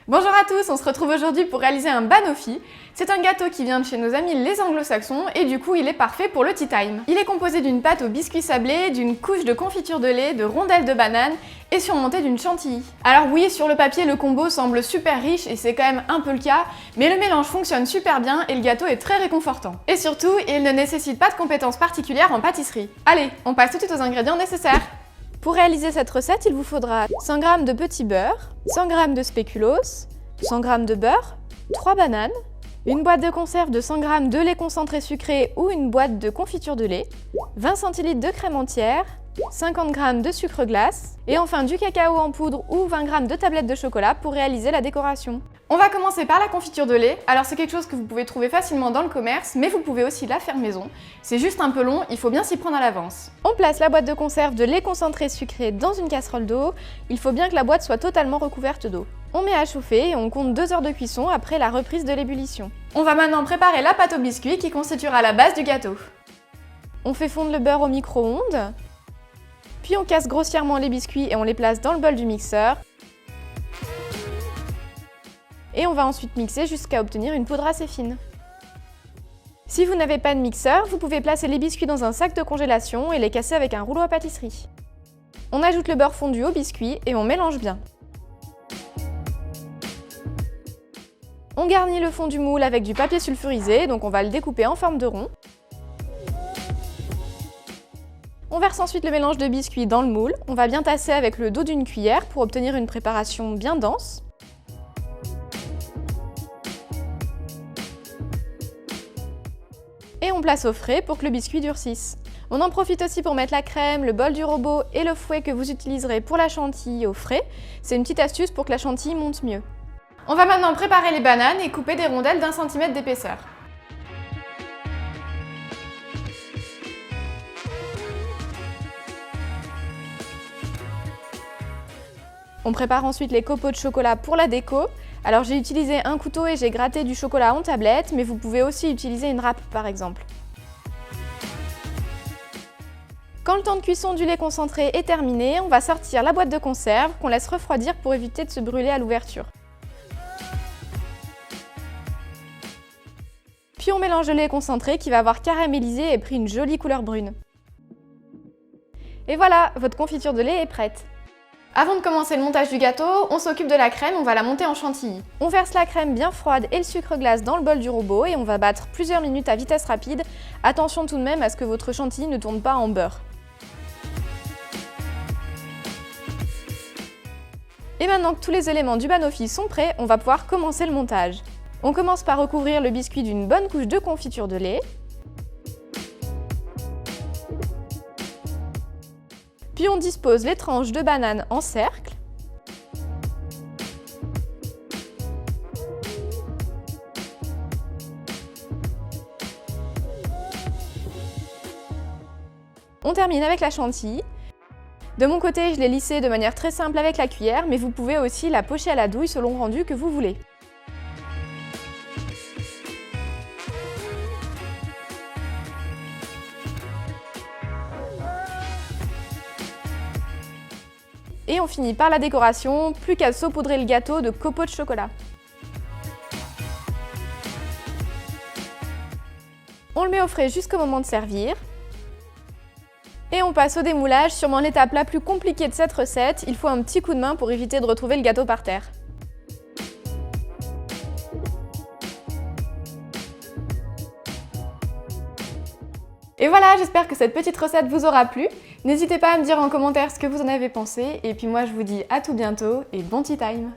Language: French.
Bonjour à tous, on se retrouve aujourd'hui pour réaliser un banoffee. C'est un gâteau qui vient de chez nos amis les anglo-saxons et du coup il est parfait pour le tea time. Il est composé d'une pâte au biscuit sablé, d'une couche de confiture de lait, de rondelles de banane et surmonté d'une chantilly. Alors oui, sur le papier le combo semble super riche et c'est quand même un peu le cas, mais le mélange fonctionne super bien et le gâteau est très réconfortant. Et surtout, il ne nécessite pas de compétences particulières en pâtisserie. Allez, on passe tout de suite aux ingrédients nécessaires. Pour réaliser cette recette, il vous faudra 100 g de petit beurre, 100 g de spéculoos, 100 g de beurre, 3 bananes, une boîte de conserve de 100 g de lait concentré sucré ou une boîte de confiture de lait, 20 cl de crème entière, 50 g de sucre glace et enfin du cacao en poudre ou 20 g de tablettes de chocolat pour réaliser la décoration. On va commencer par la confiture de lait. Alors c'est quelque chose que vous pouvez trouver facilement dans le commerce, mais vous pouvez aussi la faire maison. C'est juste un peu long, il faut bien s'y prendre à l'avance. On place la boîte de conserve de lait concentré sucré dans une casserole d'eau. Il faut bien que la boîte soit totalement recouverte d'eau. On met à chauffer et on compte 2 heures de cuisson après la reprise de l'ébullition. On va maintenant préparer la pâte au biscuit qui constituera la base du gâteau. On fait fondre le beurre au micro-ondes, puis on casse grossièrement les biscuits et on les place dans le bol du mixeur. Et on va ensuite mixer jusqu'à obtenir une poudre assez fine. Si vous n'avez pas de mixeur, vous pouvez placer les biscuits dans un sac de congélation et les casser avec un rouleau à pâtisserie. On ajoute le beurre fondu au biscuit et on mélange bien. On garnit le fond du moule avec du papier sulfurisé, donc on va le découper en forme de rond. On verse ensuite le mélange de biscuits dans le moule. On va bien tasser avec le dos d'une cuillère pour obtenir une préparation bien dense. Et on place au frais pour que le biscuit durcisse. On en profite aussi pour mettre la crème, le bol du robot et le fouet que vous utiliserez pour la chantilly au frais. C'est une petite astuce pour que la chantilly monte mieux. On va maintenant préparer les bananes et couper des rondelles d'1 cm d'épaisseur. On prépare ensuite les copeaux de chocolat pour la déco. Alors j'ai utilisé un couteau et j'ai gratté du chocolat en tablette, mais vous pouvez aussi utiliser une râpe par exemple. Quand le temps de cuisson du lait concentré est terminé, on va sortir la boîte de conserve qu'on laisse refroidir pour éviter de se brûler à l'ouverture. Puis on mélange le lait concentré qui va avoir caramélisé et pris une jolie couleur brune. Et voilà, votre confiture de lait est prête. Avant de commencer le montage du gâteau, on s'occupe de la crème, on va la monter en chantilly. On verse la crème bien froide et le sucre glace dans le bol du robot et on va battre plusieurs minutes à vitesse rapide. Attention tout de même à ce que votre chantilly ne tourne pas en beurre. Et maintenant que tous les éléments du banoffee sont prêts, on va pouvoir commencer le montage. On commence par recouvrir le biscuit d'une bonne couche de confiture de lait. Puis on dispose les tranches de banane en cercle. On termine avec la chantilly. De mon côté, je l'ai lissée de manière très simple avec la cuillère, mais vous pouvez aussi la pocher à la douille selon le rendu que vous voulez. Et on finit par la décoration, plus qu'à saupoudrer le gâteau de copeaux de chocolat. On le met au frais jusqu'au moment de servir. Et on passe au démoulage, sûrement l'étape la plus compliquée de cette recette. Il faut un petit coup de main pour éviter de retrouver le gâteau par terre. Et voilà, j'espère que cette petite recette vous aura plu. N'hésitez pas à me dire en commentaire ce que vous en avez pensé. Et puis moi, je vous dis à tout bientôt et bon tea time!